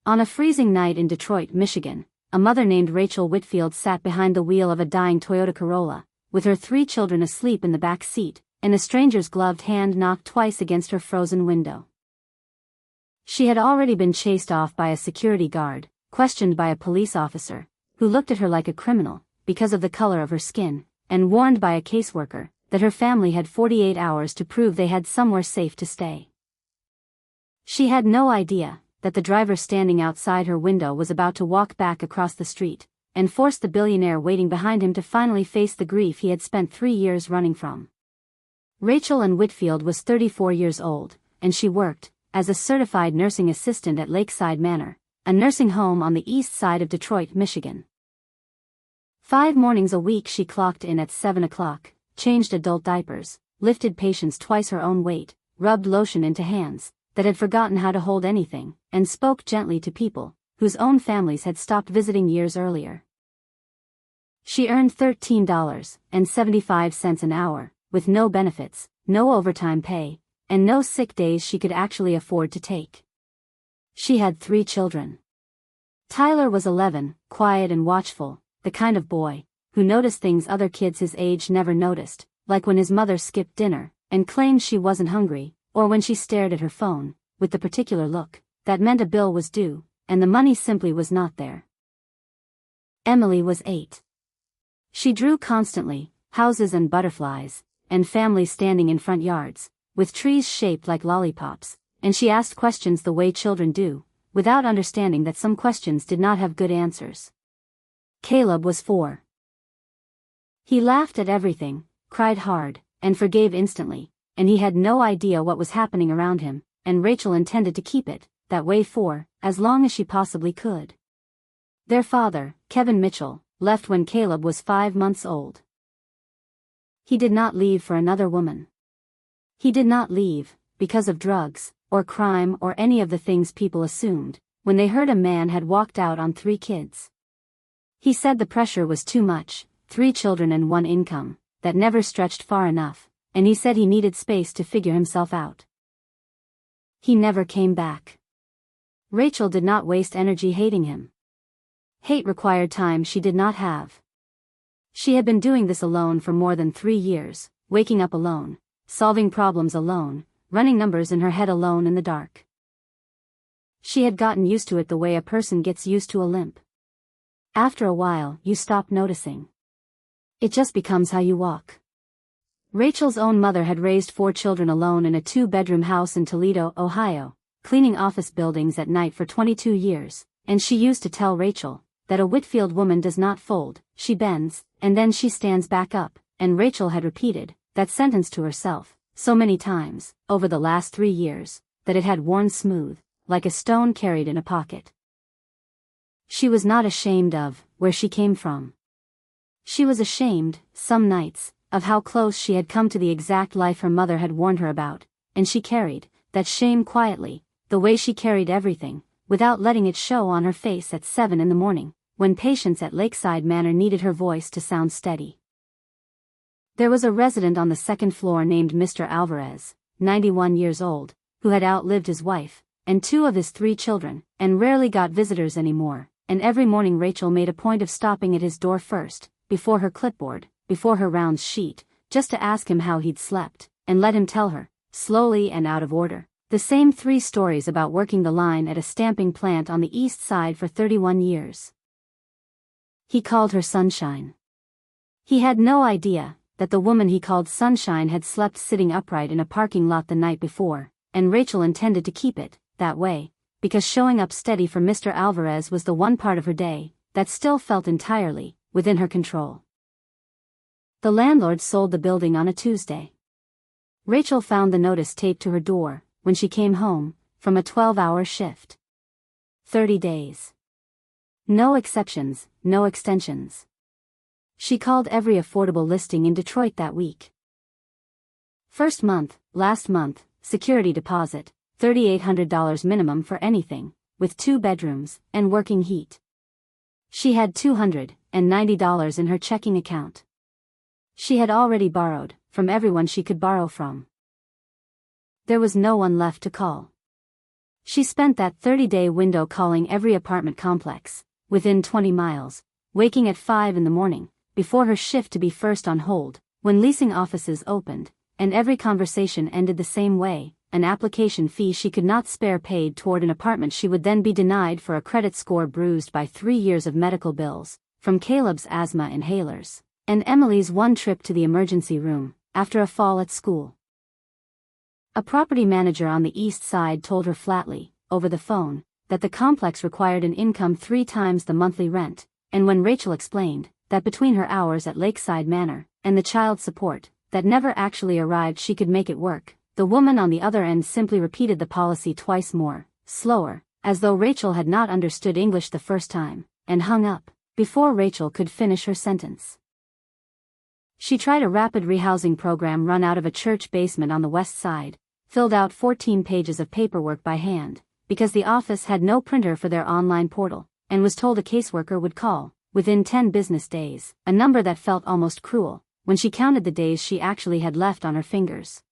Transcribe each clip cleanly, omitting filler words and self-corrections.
On a freezing night in Detroit, Michigan, a mother named Rachel Whitfield sat behind the wheel of a dying Toyota Corolla, with her 3 children asleep in the back seat, and a stranger's gloved hand knocked twice against her frozen window. She had already been chased off by a security guard, questioned by a police officer, who looked at her like a criminal, because of the color of her skin, and warned by a caseworker, that her family had 48 hours to prove they had somewhere safe to stay. She had no idea that the driver standing outside her window was about to walk back across the street, and force the billionaire waiting behind him to finally face the grief he had spent 3 years running from. Rachel Ann Whitfield was 34 years old, and she worked as a certified nursing assistant at Lakeside Manor, a nursing home on the east side of Detroit, Michigan. 5 mornings a week she clocked in at 7 o'clock, changed adult diapers, lifted patients twice her own weight, rubbed lotion into hands that had forgotten how to hold anything, and spoke gently to people whose own families had stopped visiting years earlier. She earned $13.75 an hour, with no benefits, no overtime pay, and no sick days she could actually afford to take. She had 3 children. Tyler was 11, quiet and watchful, the kind of boy who noticed things other kids his age never noticed, like when his mother skipped dinner and claimed she wasn't hungry, or when she stared at her phone with the particular look that meant a bill was due, and the money simply was not there. Emily was 8. She drew constantly, houses and butterflies, and families standing in front yards, with trees shaped like lollipops, and she asked questions the way children do, without understanding that some questions did not have good answers. Caleb was 4. He laughed at everything, cried hard, and forgave instantly, and he had no idea what was happening around him, and Rachel intended to keep it that way for as long as she possibly could. Their father, Kevin Mitchell, left when Caleb was 5 months old. He did not leave for another woman. He did not leave because of drugs, or crime, or any of the things people assumed when they heard a man had walked out on 3 kids. He said the pressure was too much, 3 children and 1 income, that never stretched far enough, and he said he needed space to figure himself out. He never came back. Rachel did not waste energy hating him. Hate required time she did not have. She had been doing this alone for more than 3 years, waking up alone, solving problems alone, running numbers in her head alone in the dark. She had gotten used to it the way a person gets used to a limp. After a while, you stop noticing. It just becomes how you walk. Rachel's own mother had raised 4 children alone in a 2-bedroom house in Toledo, Ohio, cleaning office buildings at night for 22 years, and she used to tell Rachel that a Whitfield woman does not fold, she bends, and then she stands back up, and Rachel had repeated that sentence to herself so many times over the last 3 years that it had worn smooth, like a stone carried in a pocket. She was not ashamed of where she came from. She was ashamed, some nights, of how close she had come to the exact life her mother had warned her about, and she carried that shame quietly, the way she carried everything, without letting it show on her face at 7 in the morning, when patients at Lakeside Manor needed her voice to sound steady. There was a resident on the 2nd floor named Mr. Alvarez, 91 years old, who had outlived his wife, and 2 of his 3 children, and rarely got visitors anymore, and every morning Rachel made a point of stopping at his door first, before her clipboard, before her rounds sheet, just to ask him how he'd slept, and let him tell her, slowly and out of order, the same 3 stories about working the line at a stamping plant on the east side for 31 years. He called her Sunshine. He had no idea that the woman he called Sunshine had slept sitting upright in a parking lot the night before, and Rachel intended to keep it that way, because showing up steady for Mr. Alvarez was the one part of her day that still felt entirely within her control. The landlord sold the building on a Tuesday. Rachel found the notice taped to her door when she came home from a 12-hour shift. 30 days. No exceptions, no extensions. She called every affordable listing in Detroit that week. First month, last month, security deposit, $3,800 minimum for anything, with 2 bedrooms and working heat. She had $290 in her checking account. She had already borrowed from everyone she could borrow from. There was no one left to call. She spent that 30-day window calling every apartment complex, within 20 miles, waking at 5 in the morning, before her shift to be first on hold, when leasing offices opened, and every conversation ended the same way, an application fee she could not spare paid toward an apartment she would then be denied for a credit score bruised by 3 years of medical bills, from Caleb's asthma inhalers, and Emily's one trip to the emergency room, after a fall at school. A property manager on the east side told her flatly, over the phone, that the complex required an income 3 times the monthly rent, and when Rachel explained that between her hours at Lakeside Manor and the child support that never actually arrived she could make it work, the woman on the other end simply repeated the policy twice more, slower, as though Rachel had not understood English the first time, and hung up before Rachel could finish her sentence. She tried a rapid rehousing program run out of a church basement on the west side, filled out 14 pages of paperwork by hand, because the office had no printer for their online portal, and was told a caseworker would call, within 10 business days, a number that felt almost cruel, when she counted the days she actually had left on her fingers.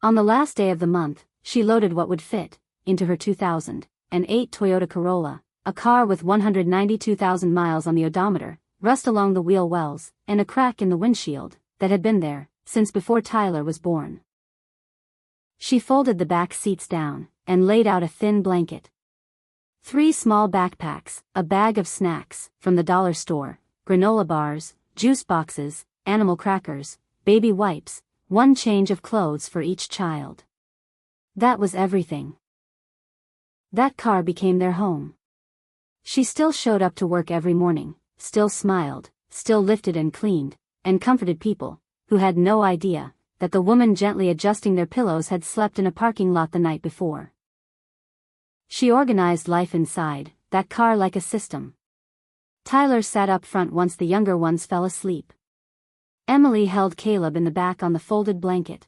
On the last day of the month, she loaded what would fit into her 2008 Toyota Corolla, a car with 192,000 miles on the odometer, rust along the wheel wells, and a crack in the windshield that had been there since before Tyler was born. She folded the back seats down and laid out a thin blanket. 3 small backpacks, a bag of snacks from the dollar store, granola bars, juice boxes, animal crackers, baby wipes, 1 change of clothes for each child. That was everything. That car became their home. She still showed up to work every morning, still smiled, still lifted and cleaned, and comforted people, who had no idea that the woman gently adjusting their pillows had slept in a parking lot the night before. She organized life inside that car like a system. Tyler sat up front once the younger ones fell asleep. Emily held Caleb in the back on the folded blanket.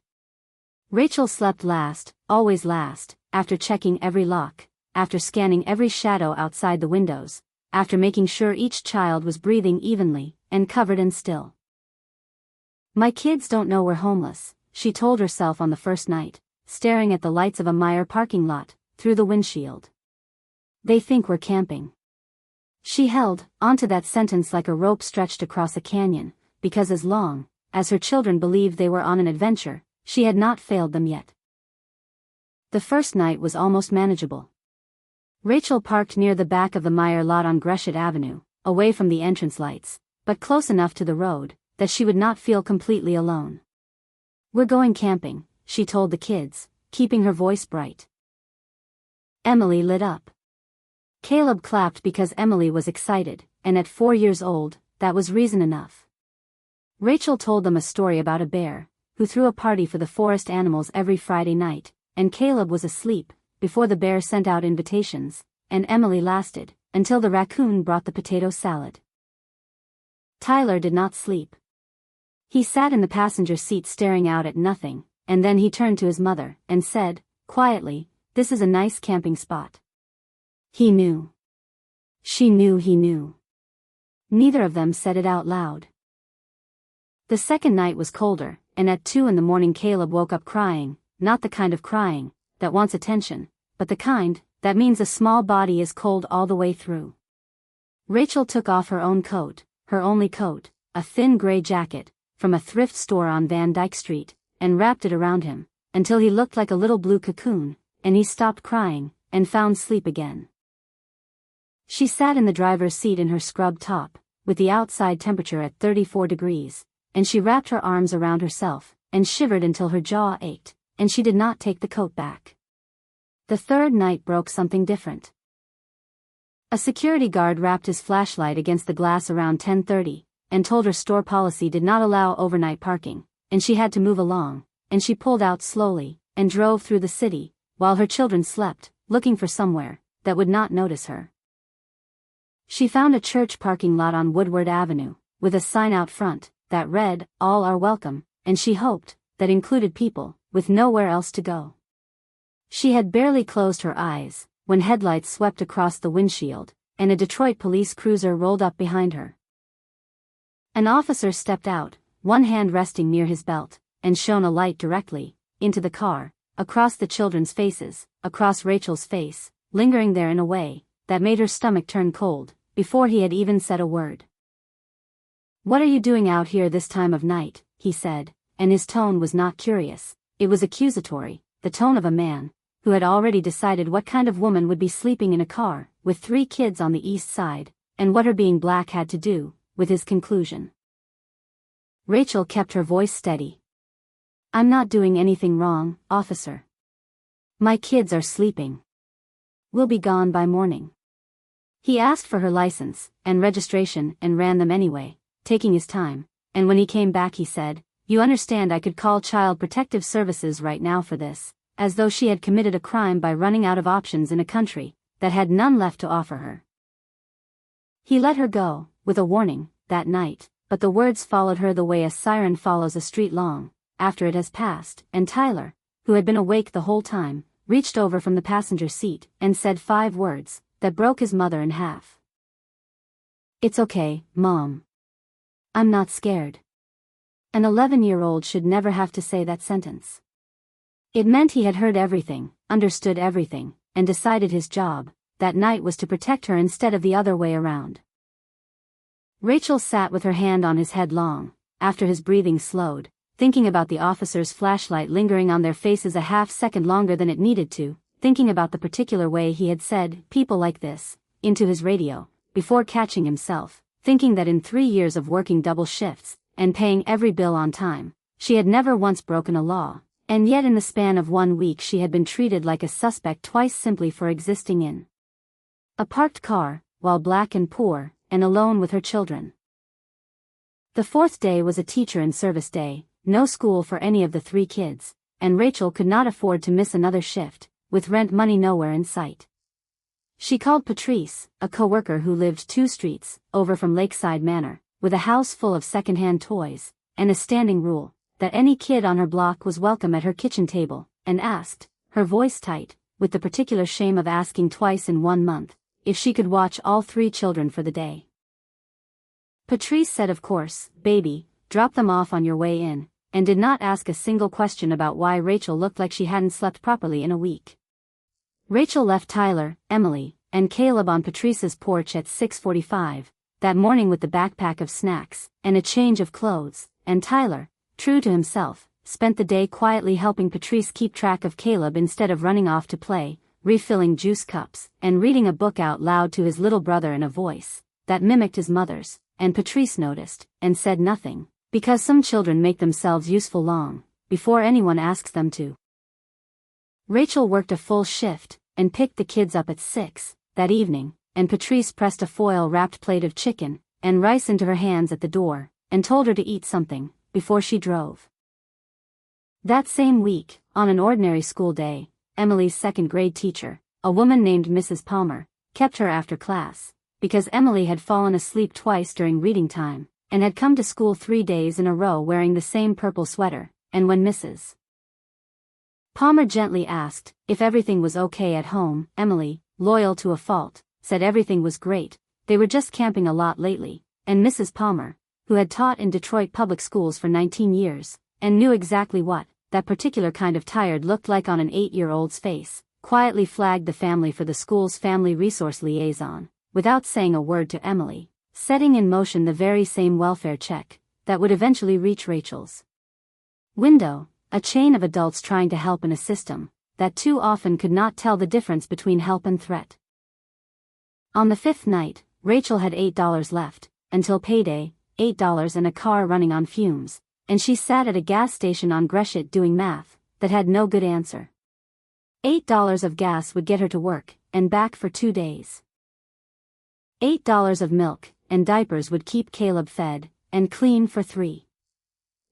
Rachel slept last, always last, after checking every lock, after scanning every shadow outside the windows, after making sure each child was breathing evenly, and covered and still. "My kids don't know we're homeless," she told herself on the first night, staring at the lights of a Meijer parking lot, through the windshield. "They think we're camping." She held onto that sentence like a rope stretched across a canyon, because as long as her children believed they were on an adventure, she had not failed them yet. The first night was almost manageable. Rachel parked near the back of the Meijer lot on Gresham Avenue, away from the entrance lights, but close enough to the road that she would not feel completely alone. "We're going camping," she told the kids, keeping her voice bright. Emily lit up. Caleb clapped because Emily was excited, and at 4 years old, that was reason enough. Rachel told them a story about a bear who threw a party for the forest animals every Friday night, and Caleb was asleep before the bear sent out invitations, and Emily lasted until the raccoon brought the potato salad. Tyler did not sleep. He sat in the passenger seat staring out at nothing, and then he turned to his mother and said, quietly, "This is a nice camping spot." He knew. She knew he knew. Neither of them said it out loud. The second night was colder, and at 2 in the morning Caleb woke up crying, not the kind of crying that wants attention, but the kind that means a small body is cold all the way through. Rachel took off her own coat, her only coat, a thin gray jacket, from a thrift store on Van Dyke Street, and wrapped it around him, until he looked like a little blue cocoon, and he stopped crying, and found sleep again. She sat in the driver's seat in her scrub top, with the outside temperature at 34 degrees, and she wrapped her arms around herself, and shivered until her jaw ached, and she did not take the coat back. The third night broke something different. A security guard rapped his flashlight against the glass around 10:30, and told her store policy did not allow overnight parking, and she had to move along, and she pulled out slowly, and drove through the city, while her children slept, looking for somewhere that would not notice her. She found a church parking lot on Woodward Avenue, with a sign out front that read, "All are welcome," and she hoped that included people with nowhere else to go. She had barely closed her eyes when headlights swept across the windshield, and a Detroit police cruiser rolled up behind her. An officer stepped out, one hand resting near his belt, and shone a light directly into the car, across the children's faces, across Rachel's face, lingering there in a way that made her stomach turn cold, before he had even said a word. "What are you doing out here this time of night?" he said, and his tone was not curious, it was accusatory, the tone of a man who had already decided what kind of woman would be sleeping in a car with 3 kids on the east side, and what her being black had to do with his conclusion. Rachel kept her voice steady. "I'm not doing anything wrong, officer. My kids are sleeping. We'll be gone by morning." He asked for her license and registration and ran them anyway, taking his time, and when he came back he said, "You understand I could call Child Protective Services right now for this," as though she had committed a crime by running out of options in a country that had none left to offer her. He let her go, with a warning, that night, but the words followed her the way a siren follows a street long after it has passed, and Tyler, who had been awake the whole time, reached over from the passenger seat and said 5 words that broke his mother in half. "It's okay, Mom. I'm not scared." An 11-year-old should never have to say that sentence. It meant he had heard everything, understood everything, and decided his job that night was to protect her instead of the other way around. Rachel sat with her hand on his head long after his breathing slowed, thinking about the officer's flashlight lingering on their faces a half-second longer than it needed to, thinking about the particular way he had said, "people like this," into his radio, before catching himself, thinking that in 3 years of working double shifts, and paying every bill on time, she had never once broken a law, and yet in the span of 1 week she had been treated like a suspect twice simply for existing in a parked car, while black and poor, and alone with her children. The 4th day was a teacher in service day, no school for any of the 3 kids, and Rachel could not afford to miss another shift, with rent money nowhere in sight. She called Patrice, a coworker who lived 2 streets over from Lakeside Manor, with a house full of secondhand toys, and a standing rule that any kid on her block was welcome at her kitchen table, and asked, her voice tight, with the particular shame of asking twice in 1 month, if she could watch all 3 children for the day. Patrice said of course, baby, drop them off on your way in, and did not ask a single question about why Rachel looked like she hadn't slept properly in a week. Rachel left Tyler, Emily, and Caleb on Patrice's porch at 6:45, that morning with the backpack of snacks, and a change of clothes, and Tyler, true to himself, spent the day quietly helping Patrice keep track of Caleb instead of running off to play, refilling juice cups, and reading a book out loud to his little brother in a voice that mimicked his mother's, and Patrice noticed, and said nothing, because some children make themselves useful long before anyone asks them to. Rachel worked a full shift, and picked the kids up at 6 that evening, and Patrice pressed a foil-wrapped plate of chicken and rice into her hands at the door, and told her to eat something before she drove. That same week, on an ordinary school day, Emily's 2nd-grade teacher, a woman named Mrs. Palmer, kept her after class, because Emily had fallen asleep twice during reading time, and had come to school 3 days in a row wearing the same purple sweater, and when Mrs. Palmer gently asked if everything was okay at home, Emily, loyal to a fault, said everything was great, they were just camping a lot lately, and Mrs. Palmer, who had taught in Detroit public schools for 19 years, and knew exactly what that particular kind of tired looked like on an 8-year-old's face, quietly flagged the family for the school's family resource liaison, without saying a word to Emily, setting in motion the very same welfare check that would eventually reach Rachel's window, a chain of adults trying to help in a system that too often could not tell the difference between help and threat. On the 5th night, Rachel had $8 left, until payday, $8 and a car running on fumes, and she sat at a gas station on Gresham doing math that had no good answer. $8 of gas would get her to work and back for 2 days. $8 of milk and diapers would keep Caleb fed and clean for 3.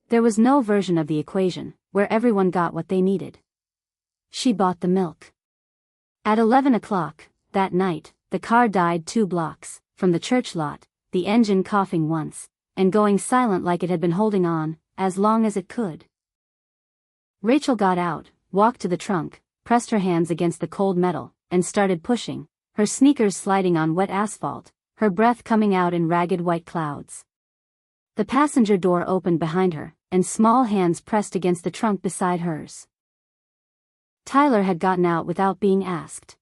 There was no version of the equation where everyone got what they needed. She bought the milk. At 11 o'clock that night, the car died 2 blocks from the church lot, the engine coughing once and going silent like it had been holding on as long as it could. Rachel got out, walked to the trunk, pressed her hands against the cold metal, and started pushing, her sneakers sliding on wet asphalt, her breath coming out in ragged white clouds. The passenger door opened behind her, and small hands pressed against the trunk beside hers. Tyler had gotten out without being asked.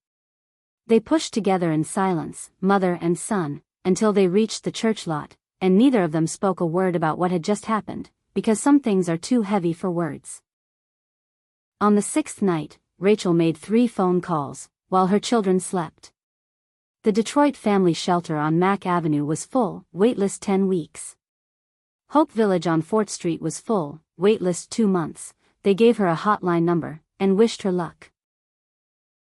They pushed together in silence, mother and son, until they reached the church lot, and neither of them spoke a word about what had just happened, because some things are too heavy for words. On the 6th night, Rachel made 3 phone calls, while her children slept. The Detroit family shelter on Mack Avenue was full, waitlist 10 weeks. Hope Village on 4th Street was full, waitlist 2 months. They gave her a hotline number, and wished her luck.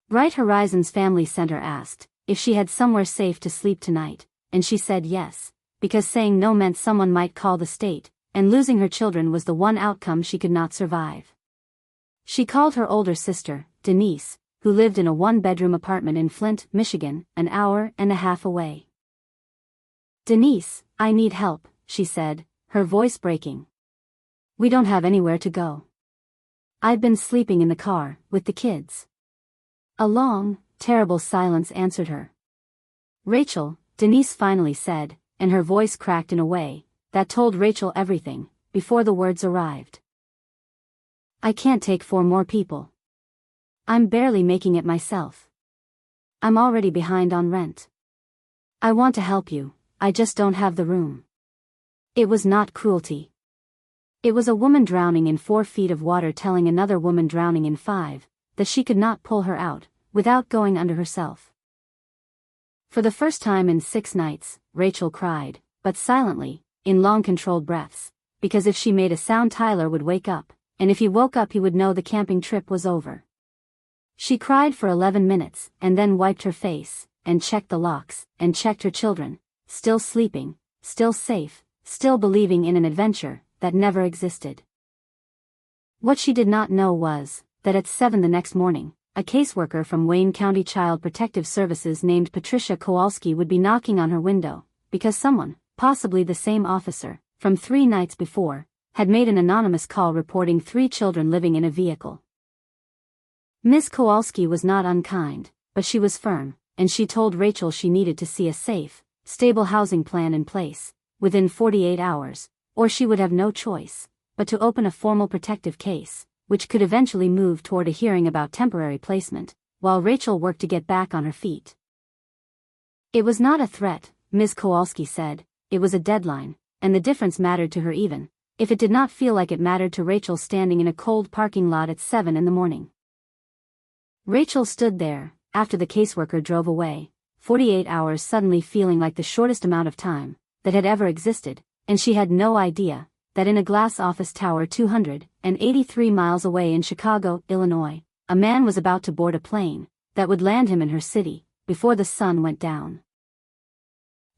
Bright Horizons Family Center asked if she had somewhere safe to sleep tonight, and she said yes, because saying no meant someone might call the state, and losing her children was the one outcome she could not survive. She called her older sister, Denise, who lived in a 1-bedroom apartment in Flint, Michigan, an hour and a half away. "Denise, I need help," she said, her voice breaking. "We don't have anywhere to go. I've been sleeping in the car, with the kids." A long, terrible silence answered her. "Rachel," Denise finally said, and her voice cracked in a way that told Rachel everything, before the words arrived. "I can't take 4 more people. I'm barely making it myself. I'm already behind on rent. I want to help you, I just don't have the room." It was not cruelty. It was a woman drowning in 4 feet of water telling another woman drowning in 5, that she could not pull her out, without going under herself. For the first time in 6 nights, Rachel cried, but silently, in long controlled breaths, because if she made a sound Tyler would wake up, and if he woke up he would know the camping trip was over. She cried for 11 minutes, and then wiped her face, and checked the locks, and checked her children, still sleeping, still safe, still believing in an adventure that never existed. What she did not know was that at 7 the next morning, a caseworker from Wayne County Child Protective Services named Patricia Kowalski would be knocking on her window, because someone, possibly the same officer, from 3 nights before, had made an anonymous call reporting 3 children living in a vehicle. Miss Kowalski was not unkind, but she was firm, and she told Rachel she needed to see a safe, stable housing plan in place, within 48 hours, or she would have no choice but to open a formal protective case, which could eventually move toward a hearing about temporary placement, while Rachel worked to get back on her feet. It was not a threat, Ms. Kowalski said, it was a deadline, and the difference mattered to her even if it did not feel like it mattered to Rachel standing in a cold parking lot at 7 in the morning. Rachel stood there, after the caseworker drove away, 48 hours suddenly feeling like the shortest amount of time that had ever existed, and she had no idea that in a glass office tower 283 miles away in Chicago, Illinois, a man was about to board a plane that would land him in her city before the sun went down.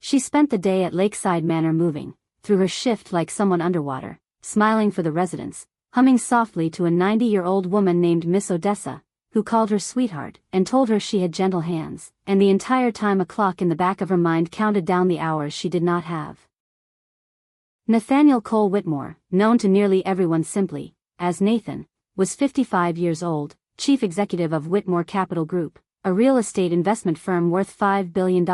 She spent the day at Lakeside Manor moving through her shift like someone underwater, smiling for the residents, humming softly to a 90-year-old woman named Miss Odessa, who called her sweetheart and told her she had gentle hands, and the entire time a clock in the back of her mind counted down the hours she did not have. Nathaniel Cole Whitmore, known to nearly everyone simply as Nathan, was 55 years old, chief executive of Whitmore Capital Group, a real estate investment firm worth $5 billion,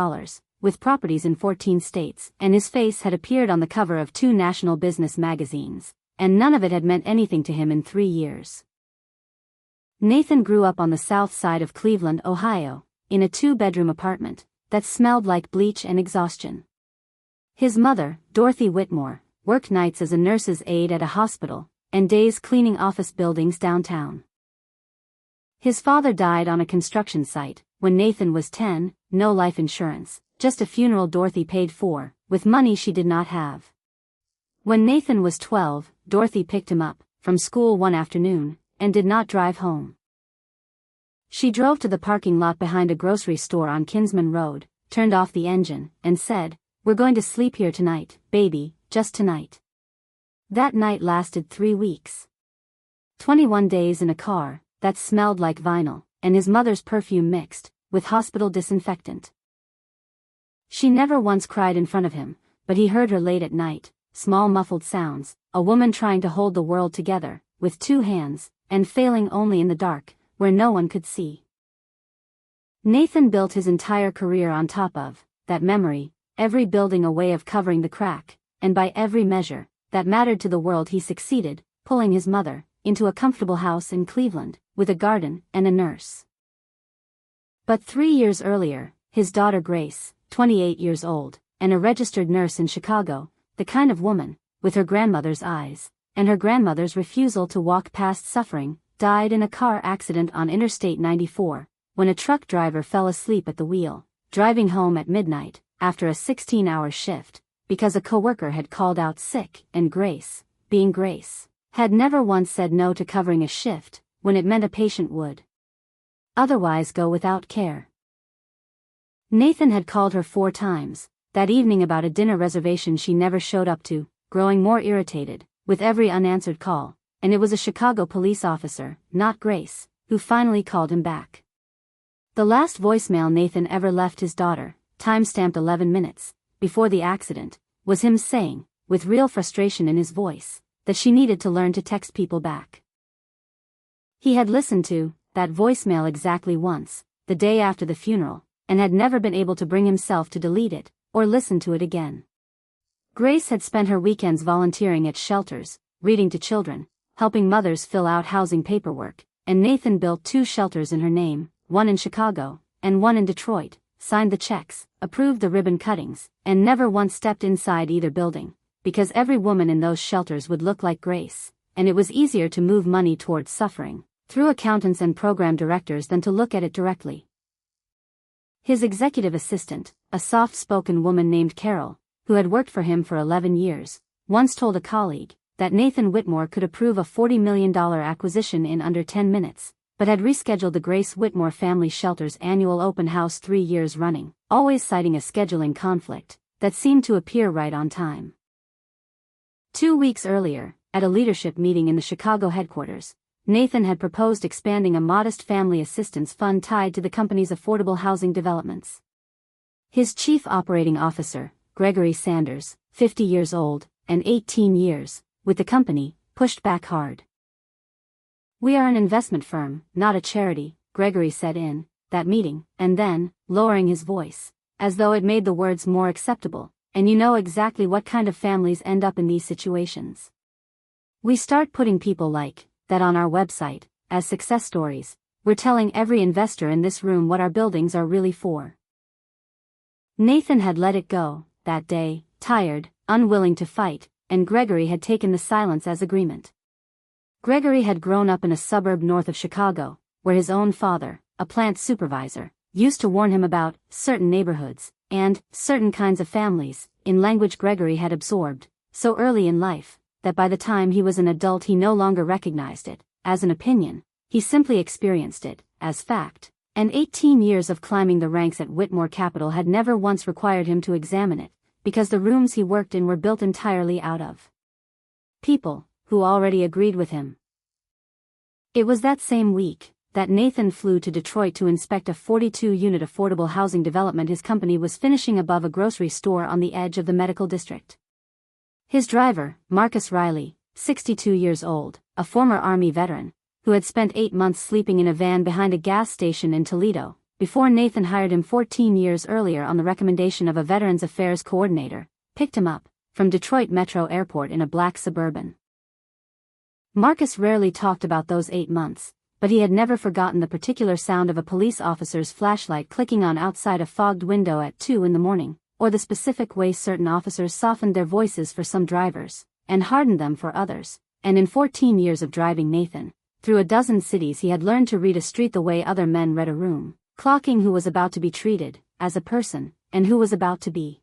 with properties in 14 states, and his face had appeared on the cover of 2 national business magazines, and none of it had meant anything to him in 3 years. Nathan grew up on the south side of Cleveland, Ohio, in a 2-bedroom apartment that smelled like bleach and exhaustion. His mother, Dorothy Whitmore, worked nights as a nurse's aide at a hospital, and days cleaning office buildings downtown. His father died on a construction site when Nathan was 10, no life insurance, just a funeral Dorothy paid for, with money she did not have. When Nathan was 12, Dorothy picked him up from school one afternoon and did not drive home. She drove to the parking lot behind a grocery store on Kinsman Road, turned off the engine, and said, "We're going to sleep here tonight, baby, just tonight." That night lasted 3 weeks. 21 days in a car that smelled like vinyl, and his mother's perfume mixed with hospital disinfectant. She never once cried in front of him, but he heard her late at night, small muffled sounds, a woman trying to hold the world together with 2 hands, and failing only in the dark, where no one could see. Nathan built his entire career on top of that memory, every building a way of covering the crack, and by every measure that mattered to the world he succeeded, pulling his mother into a comfortable house in Cleveland, with a garden and a nurse. But 3 years earlier, his daughter Grace, 28 years old, and a registered nurse in Chicago, the kind of woman, with her grandmother's eyes, and her grandmother's refusal to walk past suffering, died in a car accident on Interstate 94, when a truck driver fell asleep at the wheel, driving home at midnight, after a 16-hour shift, because a coworker had called out sick, and Grace, being Grace, had never once said no to covering a shift, when it meant a patient would otherwise go without care. Nathan had called her 4 times, that evening about a dinner reservation she never showed up to, growing more irritated, with every unanswered call, and it was a Chicago police officer, not Grace, who finally called him back. The last voicemail Nathan ever left his daughter, time-stamped 11 minutes, before the accident, was him saying, with real frustration in his voice, that she needed to learn to text people back. He had listened to that voicemail exactly once, the day after the funeral, and had never been able to bring himself to delete it, or listen to it again. Grace had spent her weekends volunteering at shelters, reading to children, helping mothers fill out housing paperwork, and Nathan built 2 shelters in her name, one in Chicago, and one in Detroit, signed the checks, approved the ribbon cuttings, and never once stepped inside either building, because every woman in those shelters would look like Grace, and it was easier to move money towards suffering, through accountants and program directors than to look at it directly. His executive assistant, a soft-spoken woman named Carol, who had worked for him for 11 years, once told a colleague that Nathan Whitmore could approve a $40 million acquisition in under 10 minutes, but had rescheduled the Grace Whitmore Family Shelter's annual open house 3 years running, always citing a scheduling conflict that seemed to appear right on time. 2 weeks earlier, at a leadership meeting in the Chicago headquarters, Nathan had proposed expanding a modest family assistance fund tied to the company's affordable housing developments. His chief operating officer, Gregory Sanders, 50 years old, and 18 years, with the company, pushed back hard. "We are an investment firm, not a charity," Gregory said in that meeting, and then, lowering his voice, as though it made the words more acceptable, "and you know exactly what kind of families end up in these situations. We start putting people like that on our website, as success stories. We're telling every investor in this room what our buildings are really for." Nathan had let it go, that day, tired, unwilling to fight, and Gregory had taken the silence as agreement. Gregory had grown up in a suburb north of Chicago, where his own father, a plant supervisor, used to warn him about certain neighborhoods, and certain kinds of families, in language Gregory had absorbed, so early in life, that by the time he was an adult he no longer recognized it as an opinion, he simply experienced it as fact, and 18 years of climbing the ranks at Whitmore Capital had never once required him to examine it, because the rooms he worked in were built entirely out of people who already agreed with him. It was that same week that Nathan flew to Detroit to inspect a 42-unit affordable housing development his company was finishing above a grocery store on the edge of the medical district. His driver, Marcus Riley, 62 years old, a former Army veteran, who had spent 8 months sleeping in a van behind a gas station in Toledo, before Nathan hired him 14 years earlier on the recommendation of a Veterans Affairs coordinator, picked him up from Detroit Metro Airport in a black Suburban. Marcus rarely talked about those 8 months, but he had never forgotten the particular sound of a police officer's flashlight clicking on outside a fogged window at 2 in the morning, or the specific way certain officers softened their voices for some drivers, and hardened them for others, and in 14 years of driving Nathan through a dozen cities he had learned to read a street the way other men read a room, clocking who was about to be treated as a person, and who was about to be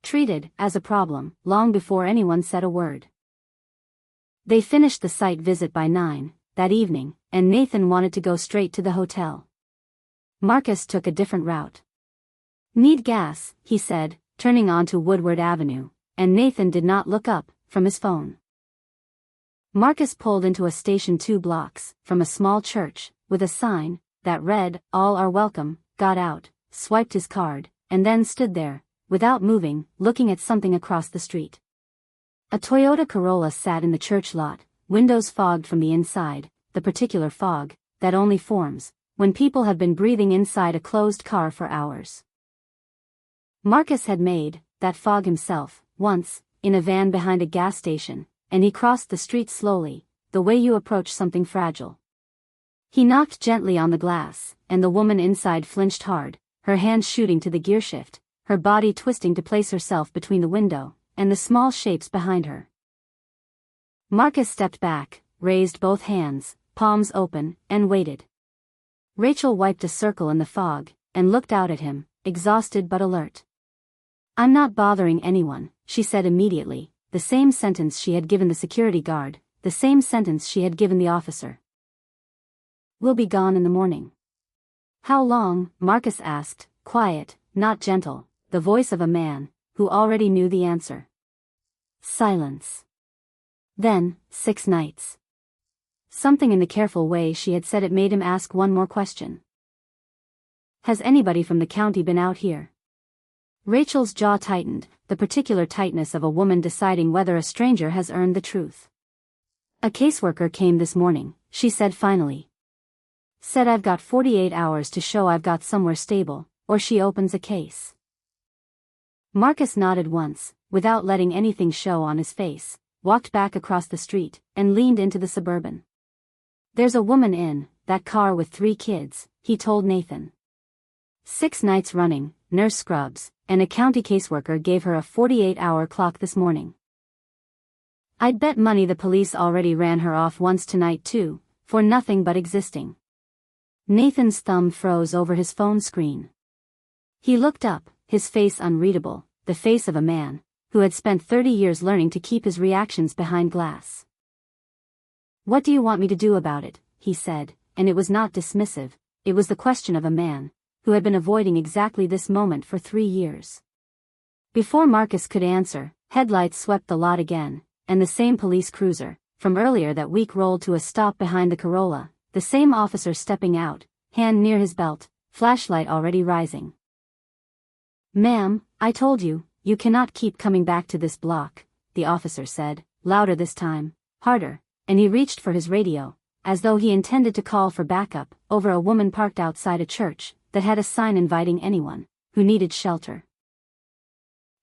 treated as a problem, long before anyone said a word. They finished the site visit by 9 that evening, and Nathan wanted to go straight to the hotel. Marcus took a different route. "Need gas," he said, turning onto Woodward Avenue, and Nathan did not look up from his phone. Marcus pulled into a station 2 blocks from a small church, with a sign that read, "All are welcome," got out, swiped his card, and then stood there, without moving, looking at something across the street. A Toyota Corolla sat in the church lot, windows fogged from the inside, the particular fog that only forms when people have been breathing inside a closed car for hours. Marcus had made that fog himself, once, in a van behind a gas station, and he crossed the street slowly, the way you approach something fragile." He knocked gently on the glass, and the woman inside flinched hard, her hands shooting to the gearshift, her body twisting to place herself between the window and the small shapes behind her. Marcus stepped back, raised both hands, palms open, and waited. Rachel wiped a circle in the fog, and looked out at him, exhausted but alert. "I'm not bothering anyone," she said immediately, the same sentence she had given the security guard, the same sentence she had given the officer. "We'll be gone in the morning." "How long?" Marcus asked, quiet, not gentle, the voice of a man who already knew the answer. Silence. Then, 6 nights. Something in the careful way she had said it made him ask one more question. "Has anybody from the county been out here?" Rachel's jaw tightened, the particular tightness of a woman deciding whether a stranger has earned the truth. "A caseworker came this morning," she said finally. "Said I've got 48 hours to show I've got somewhere stable, or she opens a case." Marcus nodded once, without letting anything show on his face, walked back across the street, and leaned into the Suburban. "There's a woman in that car with 3 kids, he told Nathan. 6 nights running, nurse scrubs, and a county caseworker gave her a 48-hour clock this morning. I'd bet money the police already ran her off once tonight too, for nothing but existing." Nathan's thumb froze over his phone screen. He looked up, his face unreadable, the face of a man who had spent 30 years learning to keep his reactions behind glass. "What do you want me to do about it?" he said, and it was not dismissive, it was the question of a man who had been avoiding exactly this moment for 3 years. Before Marcus could answer, headlights swept the lot again, and the same police cruiser from earlier that week rolled to a stop behind the Corolla, the same officer stepping out, hand near his belt, flashlight already rising. "Ma'am, I told you, you cannot keep coming back to this block," the officer said, louder this time, harder, and he reached for his radio, as though he intended to call for backup, over a woman parked outside a church that had a sign inviting anyone who needed shelter.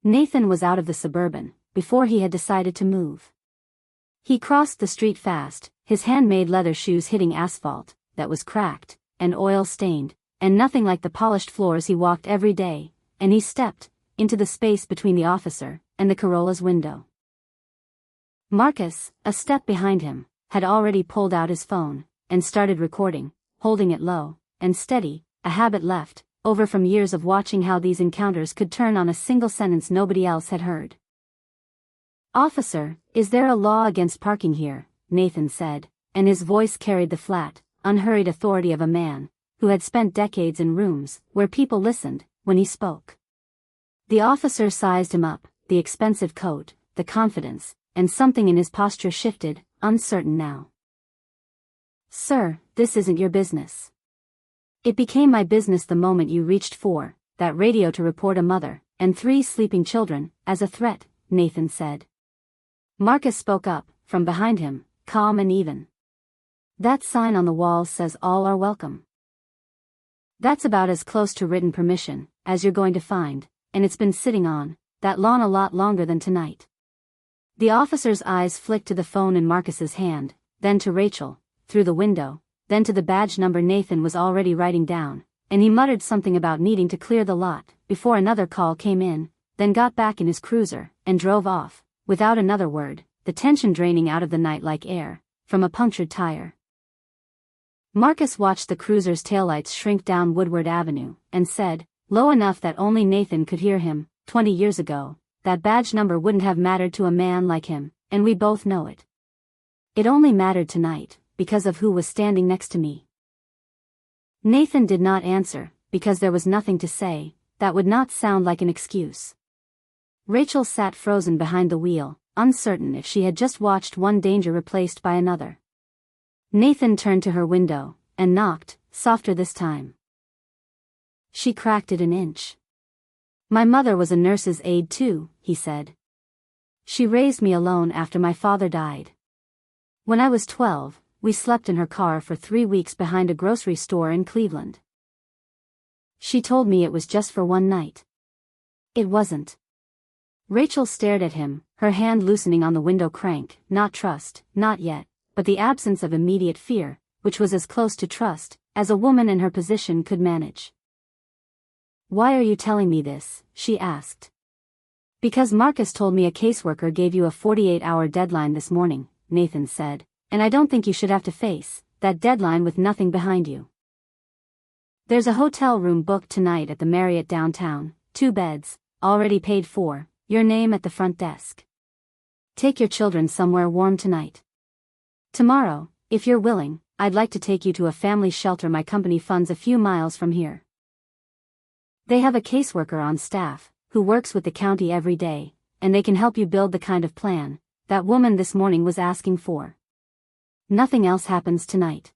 Nathan was out of the Suburban before he had decided to move. He crossed the street fast, his handmade leather shoes hitting asphalt that was cracked and oil-stained, and nothing like the polished floors he walked every day, and he stepped into the space between the officer and the Corolla's window. Marcus, a step behind him, had already pulled out his phone and started recording, holding it low and steady, a habit left over from years of watching how these encounters could turn on a single sentence nobody else had heard. "Officer, is there a law against parking here?" Nathan said, and his voice carried the flat, unhurried authority of a man who had spent decades in rooms where people listened when he spoke. The officer sized him up, the expensive coat, the confidence, and something in his posture shifted, uncertain now. "Sir, this isn't your business." "It became my business the moment you reached for that radio to report a mother and 3 sleeping children as a threat," Nathan said. Marcus spoke up, from behind him, calm and even. "That sign on the wall says all are welcome. That's about as close to written permission as you're going to find, and it's been sitting on that lawn a lot longer than tonight." The officer's eyes flicked to the phone in Marcus's hand, then to Rachel, through the window, then to the badge number Nathan was already writing down, and he muttered something about needing to clear the lot before another call came in, then got back in his cruiser and drove off, without another word, the tension draining out of the night like air from a punctured tire. Marcus watched the cruiser's taillights shrink down Woodward Avenue, and said, low enough that only Nathan could hear him, 20 years ago, that badge number wouldn't have mattered to a man like him, and we both know it. It only mattered tonight, because of who was standing next to me. Nathan did not answer, because there was nothing to say that would not sound like an excuse. Rachel sat frozen behind the wheel, uncertain if she had just watched one danger replaced by another. Nathan turned to her window, and knocked, softer this time. She cracked it an inch. "My mother was a nurse's aide too," he said. "She raised me alone after my father died. When I was 12, we slept in her car for 3 weeks behind a grocery store in Cleveland. She told me it was just for one night. It wasn't." Rachel stared at him, her hand loosening on the window crank. "Not trust, not yet," but the absence of immediate fear, which was as close to trust as a woman in her position could manage. "Why are you telling me this?" she asked. "Because Marcus told me a caseworker gave you a 48-hour deadline this morning," Nathan said, "and I don't think you should have to face that deadline with nothing behind you. There's a hotel room booked tonight at the Marriott downtown, 2 beds, already paid for, your name at the front desk. Take your children somewhere warm tonight. Tomorrow, if you're willing, I'd like to take you to a family shelter my company funds a few miles from here. They have a caseworker on staff, who works with the county every day, and they can help you build the kind of plan that woman this morning was asking for. Nothing else happens tonight.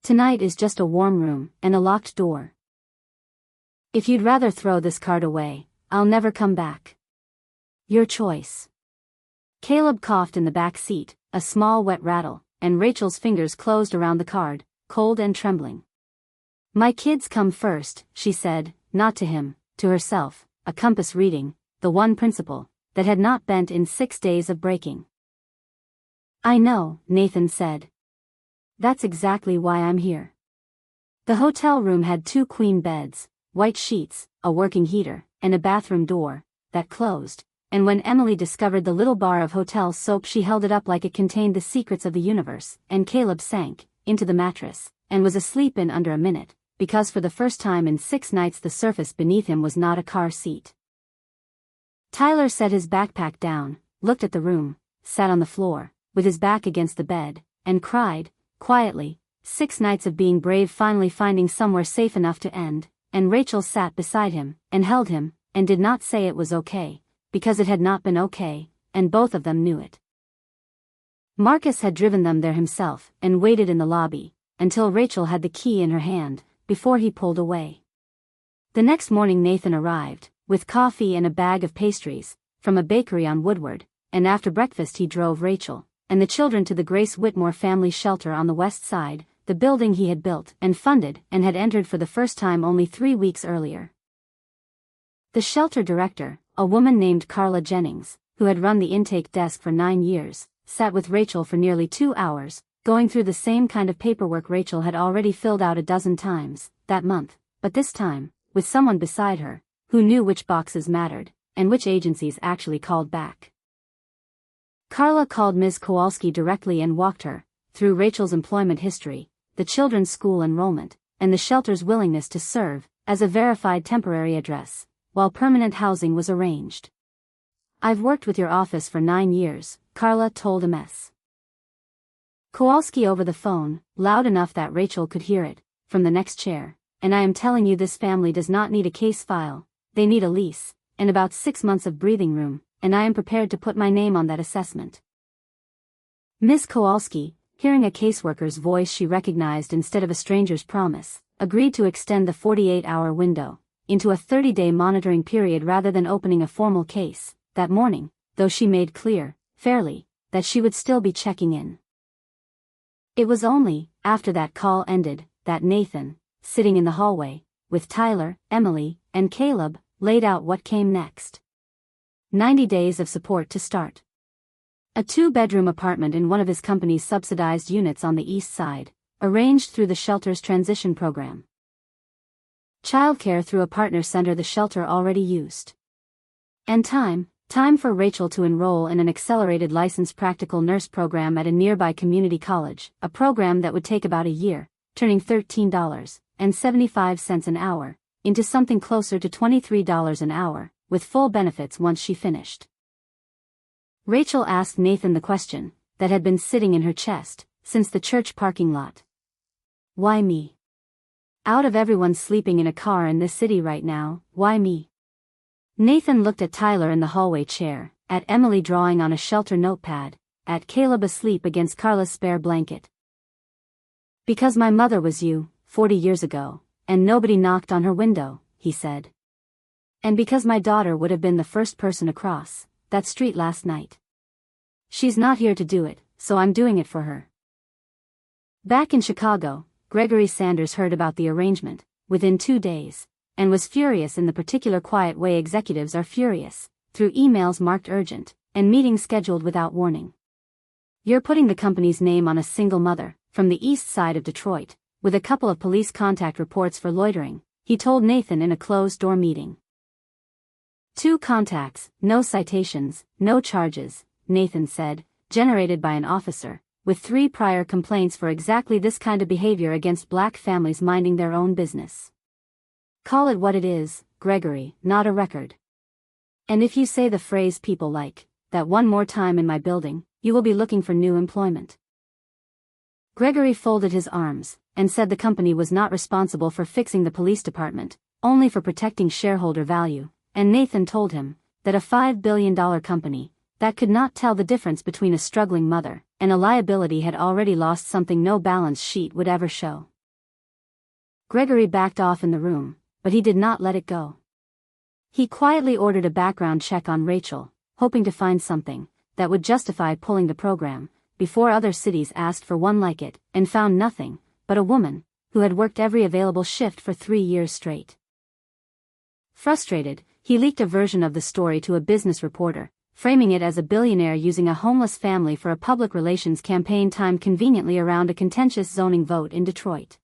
Tonight is just a warm room and a locked door. If you'd rather throw this card away, I'll never come back. Your choice." Caleb coughed in the back seat, a small wet rattle, and Rachel's fingers closed around the card, cold and trembling. "My kids come first," she said, not to him, to herself, a compass reading, the one principle that had not bent in 6 days of breaking. "I know," Nathan said. "That's exactly why I'm here." The hotel room had 2 queen beds, white sheets, a working heater, and a bathroom door that closed, and when Emily discovered the little bar of hotel soap she held it up like it contained the secrets of the universe, and Caleb sank into the mattress, and was asleep in under a minute, because for the first time in 6 nights the surface beneath him was not a car seat. Tyler set his backpack down, looked at the room, sat on the floor, with his back against the bed, and cried, quietly, 6 nights of being brave finally finding somewhere safe enough to end, and Rachel sat beside him, and held him, and did not say it was okay, because it had not been okay, and both of them knew it. Marcus had driven them there himself, and waited in the lobby, until Rachel had the key in her hand, before he pulled away. The next morning Nathan arrived, with coffee and a bag of pastries, from a bakery on Woodward, and after breakfast he drove Rachel and the children to the Grace Whitmore family shelter on the west side, the building he had built and funded and had entered for the first time only 3 weeks earlier. The shelter director, a woman named Carla Jennings, who had run the intake desk for 9 years, sat with Rachel for nearly 2 hours, going through the same kind of paperwork Rachel had already filled out a dozen times that month, but this time, with someone beside her, who knew which boxes mattered, and which agencies actually called back. Carla called Ms. Kowalski directly and walked her through Rachel's employment history, the children's school enrollment, and the shelter's willingness to serve as a verified temporary address, while permanent housing was arranged. "I've worked with your office for 9 years, Carla told Ms. Kowalski over the phone, loud enough that Rachel could hear it, from the next chair, "and I am telling you this family does not need a case file, they need a lease, and about 6 months of breathing room, and I am prepared to put my name on that assessment." Ms. Kowalski, hearing a caseworker's voice she recognized instead of a stranger's promise, agreed to extend the 48-hour window into a 30-day monitoring period rather than opening a formal case that morning, though she made clear, fairly, that she would still be checking in. It was only after that call ended that Nathan, sitting in the hallway, with Tyler, Emily, and Caleb, laid out what came next. 90 days of support to start. A 2-bedroom apartment in one of his company's subsidized units on the east side, arranged through the shelter's transition program. Childcare through a partner center the shelter already used. And time for Rachel to enroll in an accelerated licensed practical nurse program at a nearby community college, a program that would take about a year, turning $13.75 an hour into something closer to $23 an hour, with full benefits once she finished. Rachel asked Nathan the question that had been sitting in her chest since the church parking lot. "Why me? Out of everyone sleeping in a car in this city right now, why me?" Nathan looked at Tyler in the hallway chair, at Emily drawing on a shelter notepad, at Caleb asleep against Carla's spare blanket. "Because my mother was you, 40 years ago, and nobody knocked on her window," he said. "And because my daughter would have been the first person across that street last night. She's not here to do it, so I'm doing it for her." Back in Chicago, Gregory Sanders heard about the arrangement within 2 days, and was furious in the particular quiet way executives are furious, through emails marked urgent, and meetings scheduled without warning. "You're putting the company's name on a single mother, from the east side of Detroit, with a couple of police contact reports for loitering," he told Nathan in a closed-door meeting. 2 contacts, no citations, no charges, Nathan said, generated by an officer, with 3 prior complaints for exactly this kind of behavior against black families minding their own business. "Call it what it is, Gregory, not a record. And if you say the phrase people like that one more time in my building, you will be looking for new employment." Gregory folded his arms and said the company was not responsible for fixing the police department, only for protecting shareholder value, and Nathan told him that a $5 billion company that could not tell the difference between a struggling mother and a liability had already lost something no balance sheet would ever show. Gregory backed off in the room, but he did not let it go. He quietly ordered a background check on Rachel, hoping to find something that would justify pulling the program, before other cities asked for one like it, and found nothing but a woman who had worked every available shift for 3 years straight. Frustrated, he leaked a version of the story to a business reporter, framing it as a billionaire using a homeless family for a public relations campaign timed conveniently around a contentious zoning vote in Detroit.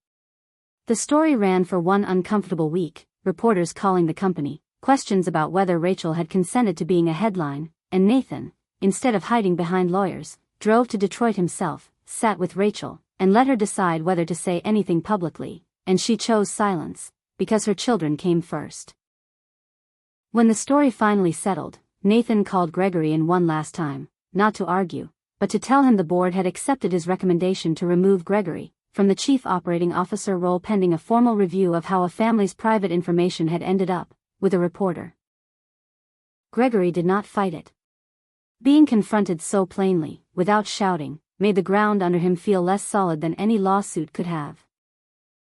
The story ran for one uncomfortable week, reporters calling the company, questions about whether Rachel had consented to being a headline, and Nathan, instead of hiding behind lawyers, drove to Detroit himself, sat with Rachel, and let her decide whether to say anything publicly, and she chose silence, because her children came first. When the story finally settled, Nathan called Gregory in one last time, not to argue, but to tell him the board had accepted his recommendation to remove Gregory from the chief operating officer role pending a formal review of how a family's private information had ended up with a reporter. Gregory did not fight it. Being confronted so plainly, without shouting, made the ground under him feel less solid than any lawsuit could have.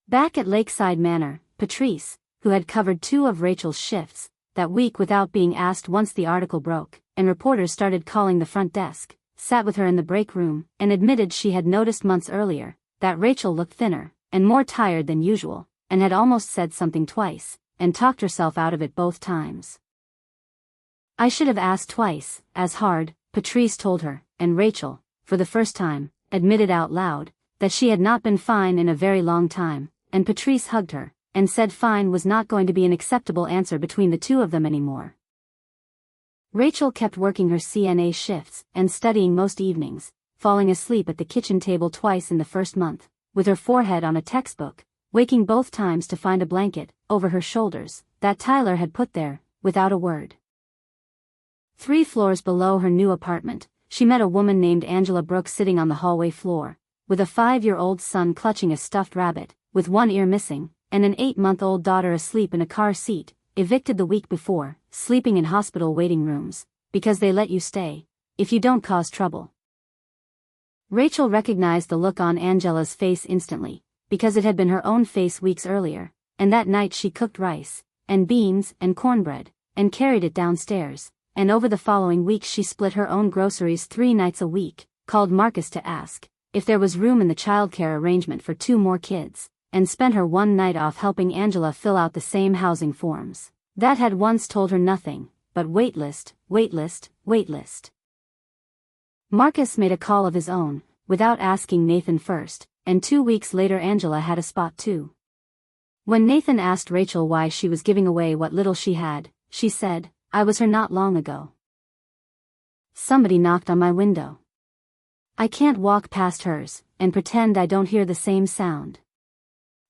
Back at Lakeside Manor, Patrice, who had covered 2 of Rachel's shifts that week without being asked once the article broke, and reporters started calling the front desk, sat with her in the break room, and admitted she had noticed months earlier that Rachel looked thinner and more tired than usual, and had almost said something twice, and talked herself out of it both times. "I should have asked twice, as hard," Patrice told her, and Rachel, for the first time, admitted out loud that she had not been fine in a very long time, and Patrice hugged her, and said fine was not going to be an acceptable answer between the 2 of them anymore. Rachel kept working her CNA shifts and studying most evenings, falling asleep at the kitchen table twice in the first month, with her forehead on a textbook, waking both times to find a blanket over her shoulders that Tyler had put there, without a word. 3 floors below her new apartment, she met a woman named Angela Brooks sitting on the hallway floor, with a 5-year-old son clutching a stuffed rabbit, with one ear missing, and an 8-month-old daughter asleep in a car seat, evicted the week before, sleeping in hospital waiting rooms, because they let you stay, if you don't cause trouble. Rachel recognized the look on Angela's face instantly, because it had been her own face weeks earlier, and that night she cooked rice, and beans, and cornbread, and carried it downstairs, and over the following weeks she split her own groceries 3 nights a week, called Marcus to ask if there was room in the childcare arrangement for 2 more kids, and spent her one night off helping Angela fill out the same housing forms that had once told her nothing but waitlist, waitlist, waitlist. Marcus made a call of his own, without asking Nathan first, and 2 weeks later Angela had a spot too. When Nathan asked Rachel why she was giving away what little she had, she said, "I was her not long ago. Somebody knocked on my window. I can't walk past hers and pretend I don't hear the same sound."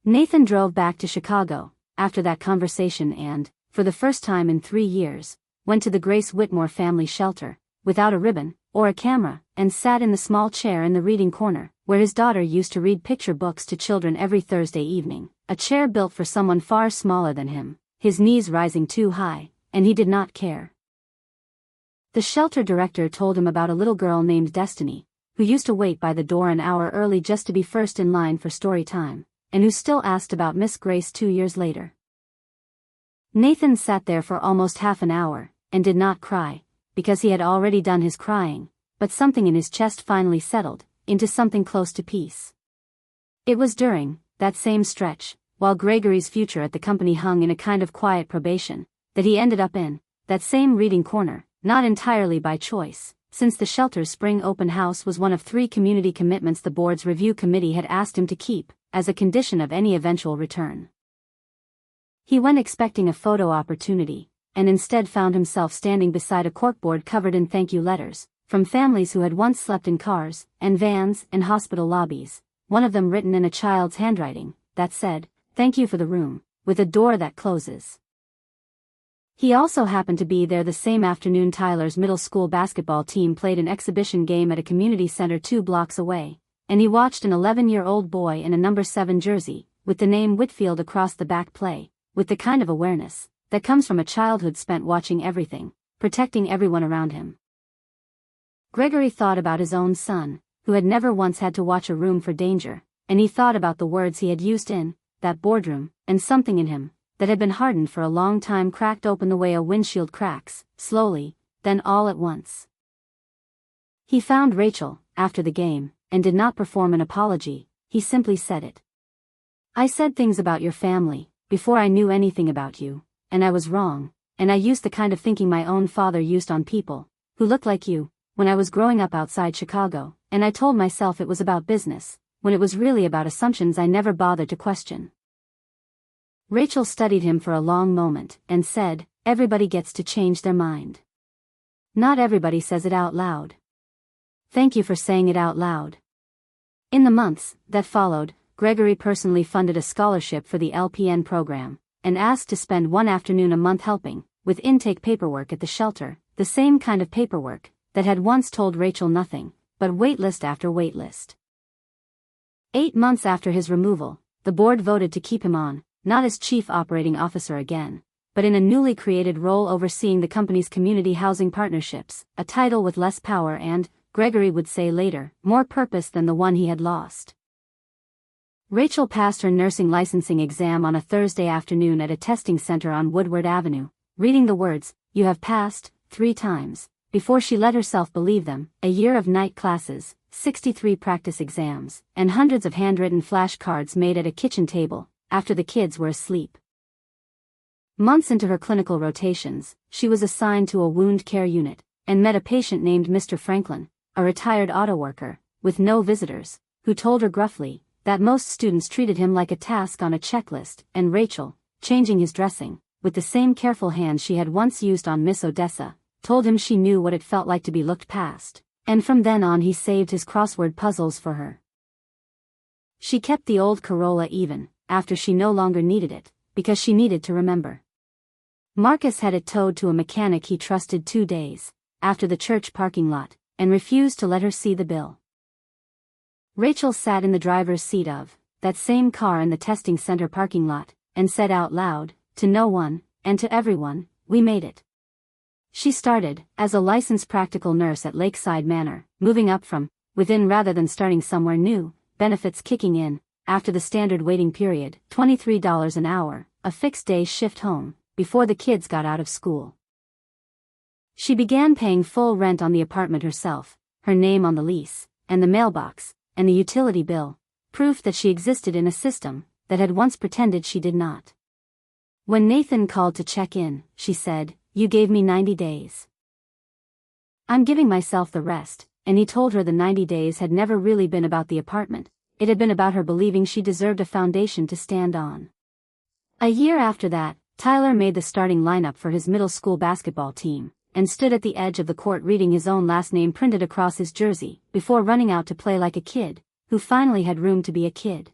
Nathan drove back to Chicago after that conversation and, for the first time in 3 years, went to the Grace Whitmore family shelter, without a ribbon or a camera, and sat in the small chair in the reading corner, where his daughter used to read picture books to children every Thursday evening, a chair built for someone far smaller than him, his knees rising too high, and he did not care. The shelter director told him about a little girl named Destiny, who used to wait by the door an hour early just to be first in line for story time, and who still asked about Miss Grace 2 years later. Nathan sat there for almost half an hour, and did not cry, because he had already done his crying, but something in his chest finally settled into something close to peace. It was during that same stretch, while Gregory's future at the company hung in a kind of quiet probation, that he ended up in that same reading corner, not entirely by choice, since the shelter's spring open house was one of 3 community commitments the board's review committee had asked him to keep, as a condition of any eventual return. He went expecting a photo opportunity, and instead found himself standing beside a corkboard covered in thank you letters, from families who had once slept in cars, and vans, and hospital lobbies, one of them written in a child's handwriting, that said, "Thank you for the room, with a door that closes." He also happened to be there the same afternoon Tyler's middle school basketball team played an exhibition game at a community center 2 blocks away, and he watched an 11-year-old boy in a number 7 jersey, with the name Whitfield across the back play, with the kind of awareness that comes from a childhood spent watching everything, protecting everyone around him. Gregory thought about his own son, who had never once had to watch a room for danger, and he thought about the words he had used in that boardroom, and something in him that had been hardened for a long time cracked open the way a windshield cracks, slowly, then all at once. He found Rachel, after the game, and did not perform an apology, he simply said it. "I said things about your family, before I knew anything about you, and I was wrong, and I used the kind of thinking my own father used on people, who looked like you, when I was growing up outside Chicago, and I told myself it was about business, when it was really about assumptions I never bothered to question." Rachel studied him for a long moment, and said, "Everybody gets to change their mind. Not everybody says it out loud. Thank you for saying it out loud." In the months that followed, Gregory personally funded a scholarship for the LPN program, and asked to spend 1 afternoon a month helping with intake paperwork at the shelter, the same kind of paperwork that had once told Rachel nothing, but waitlist after waitlist. 8 months after his removal, the board voted to keep him on, not as chief operating officer again, but in a newly created role overseeing the company's community housing partnerships, a title with less power and, Gregory would say later, more purpose than the one he had lost. Rachel passed her nursing licensing exam on a Thursday afternoon at a testing center on Woodward Avenue, reading the words, "You have passed," 3 times, before she let herself believe them. A year of night classes, 63 practice exams, and hundreds of handwritten flashcards made at a kitchen table, after the kids were asleep. Months into her clinical rotations, she was assigned to a wound care unit, and met a patient named Mr. Franklin, a retired auto worker, with no visitors, who told her gruffly that most students treated him like a task on a checklist, and Rachel, changing his dressing, with the same careful hand she had once used on Miss Odessa, told him she knew what it felt like to be looked past, and from then on he saved his crossword puzzles for her. She kept the old Corolla even, after she no longer needed it, because she needed to remember. Marcus had it towed to a mechanic he trusted 2 days, after the church parking lot, and refused to let her see the bill. Rachel sat in the driver's seat of that same car in the testing center parking lot, and said out loud, to no one, and to everyone, "We made it." She started as a licensed practical nurse at Lakeside Manor, moving up from within rather than starting somewhere new, benefits kicking in, after the standard waiting period, $23 an hour, a fixed day shift home, before the kids got out of school. She began paying full rent on the apartment herself, her name on the lease, and the mailbox, and the utility bill, proof that she existed in a system that had once pretended she did not. When Nathan called to check in, she said, "You gave me 90 days. I'm giving myself the rest," and he told her the 90 days had never really been about the apartment, it had been about her believing she deserved a foundation to stand on. A year after that, Tyler made the starting lineup for his middle school basketball team, and stood at the edge of the court reading his own last name printed across his jersey, before running out to play like a kid, who finally had room to be a kid.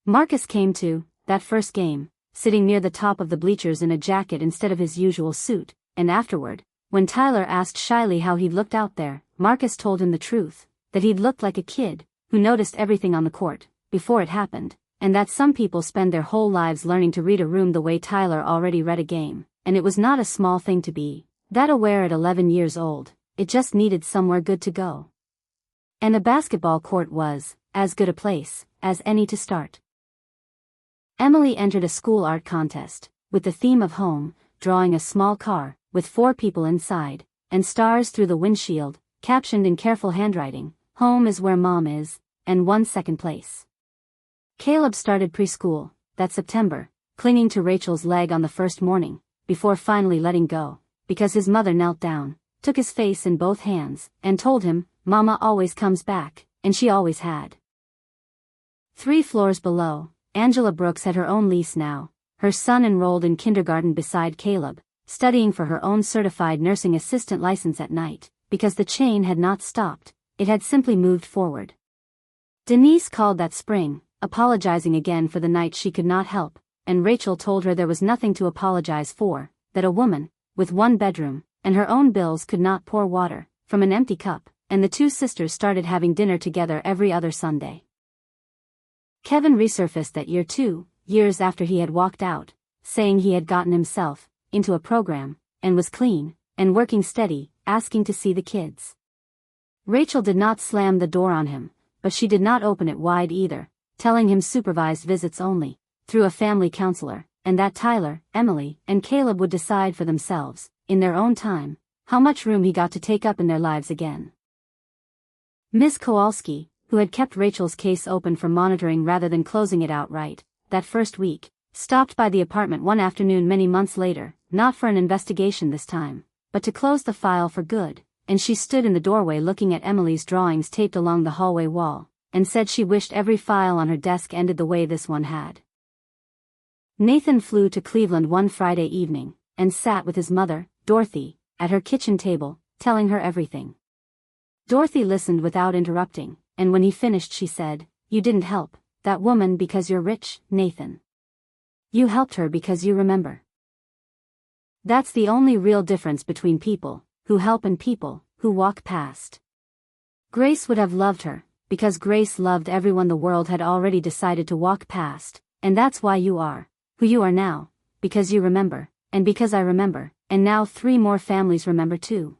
Marcus came to that first game, sitting near the top of the bleachers in a jacket instead of his usual suit, and afterward, when Tyler asked shyly how he'd looked out there, Marcus told him the truth, that he'd looked like a kid, who noticed everything on the court, before it happened, and that some people spend their whole lives learning to read a room the way Tyler already read a game, and it was not a small thing to be that aware at 11 years old, it just needed somewhere good to go. And a basketball court was as good a place as any to start. Emily entered a school art contest, with the theme of home, drawing a small car, with 4 people inside, and stars through the windshield, captioned in careful handwriting, "Home is where Mom is," and won 2nd place. Caleb started preschool that September, clinging to Rachel's leg on the first morning, before finally letting go, because his mother knelt down took his face in both hands, and told him, "Mama always comes back, and she always had." 3 floors below, Angela Brooks had her own lease now, her son enrolled in kindergarten beside Caleb, studying for her own certified nursing assistant license at night, because the chain had not stopped, it had simply moved forward. Denise called that spring, apologizing again for the night she could not help, and Rachel told her there was nothing to apologize for, that a woman, with 1 bedroom, and her own bills could not pour water from an empty cup, and the 2 sisters started having dinner together every other Sunday. Kevin resurfaced that year 2 years after he had walked out, saying he had gotten himself into a program, and was clean, and working steady, asking to see the kids. Rachel did not slam the door on him, but she did not open it wide either, telling him supervised visits only, through a family counselor, and that Tyler, Emily, and Caleb would decide for themselves, in their own time, how much room he got to take up in their lives again. Miss Kowalski, who had kept Rachel's case open for monitoring rather than closing it outright, that first week, stopped by the apartment one afternoon many months later, not for an investigation this time, but to close the file for good, and she stood in the doorway looking at Emily's drawings taped along the hallway wall, and said she wished every file on her desk ended the way this one had. Nathan flew to Cleveland one Friday evening, and sat with his mother, Dorothy, at her kitchen table, telling her everything. Dorothy listened without interrupting, and when he finished she said, "You didn't help that woman because you're rich, Nathan. You helped her because you remember. That's the only real difference between people who help and people who walk past. Grace would have loved her, because Grace loved everyone the world had already decided to walk past, and that's why you are who you are now, because you remember, and because I remember, and now 3 more families remember too."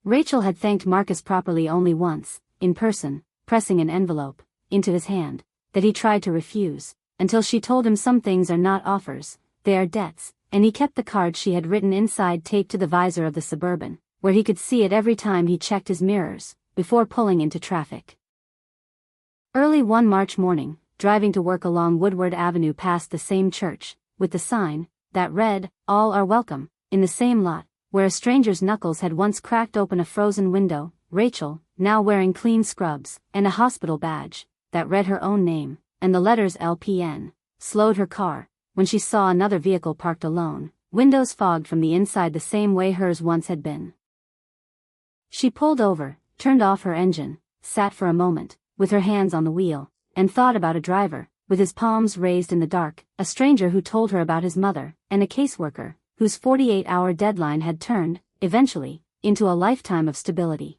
Rachel had thanked Marcus properly only once, in person, pressing an envelope into his hand, that he tried to refuse, until she told him some things are not offers, they are debts, and he kept the card she had written inside taped to the visor of the Suburban, where he could see it every time he checked his mirrors, before pulling into traffic. Early one March morning, driving to work along Woodward Avenue past the same church, with the sign that read, "All are welcome," in the same lot, where a stranger's knuckles had once cracked open a frozen window, Rachel, now wearing clean scrubs, and a hospital badge, that read her own name, and the letters LPN, slowed her car, when she saw another vehicle parked alone, windows fogged from the inside the same way hers once had been. She pulled over, turned off her engine, sat for a moment, with her hands on the wheel, and thought about a driver, with his palms raised in the dark, a stranger who told her about his mother, and a caseworker, whose 48-hour deadline had turned, eventually, into a lifetime of stability.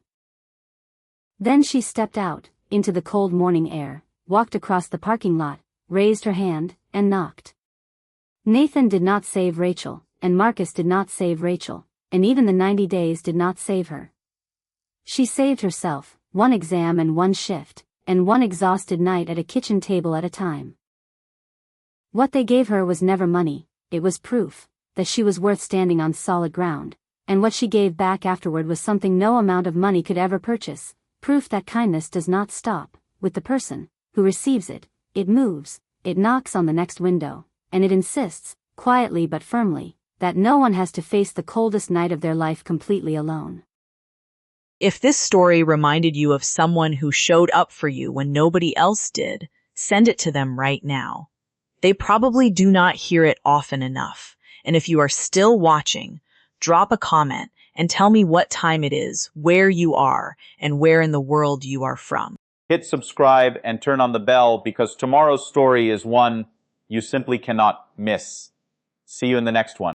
Then she stepped out, into the cold morning air, walked across the parking lot, raised her hand, and knocked. Nathan did not save Rachel, and Marcus did not save Rachel, and even the 90 days did not save her. She saved herself, 1 exam and 1 shift, and 1 exhausted night at a kitchen table at a time. What they gave her was never money, it was proof that she was worth standing on solid ground, and what she gave back afterward was something no amount of money could ever purchase, proof that kindness does not stop with the person who receives it, it moves, it knocks on the next window, and it insists, quietly but firmly, that no one has to face the coldest night of their life completely alone. If this story reminded you of someone who showed up for you when nobody else did, send it to them right now. They probably do not hear it often enough. And if you are still watching, drop a comment and tell me what time it is, where you are, and where in the world you are from. Hit subscribe and turn on the bell because tomorrow's story is one you simply cannot miss. See you in the next one.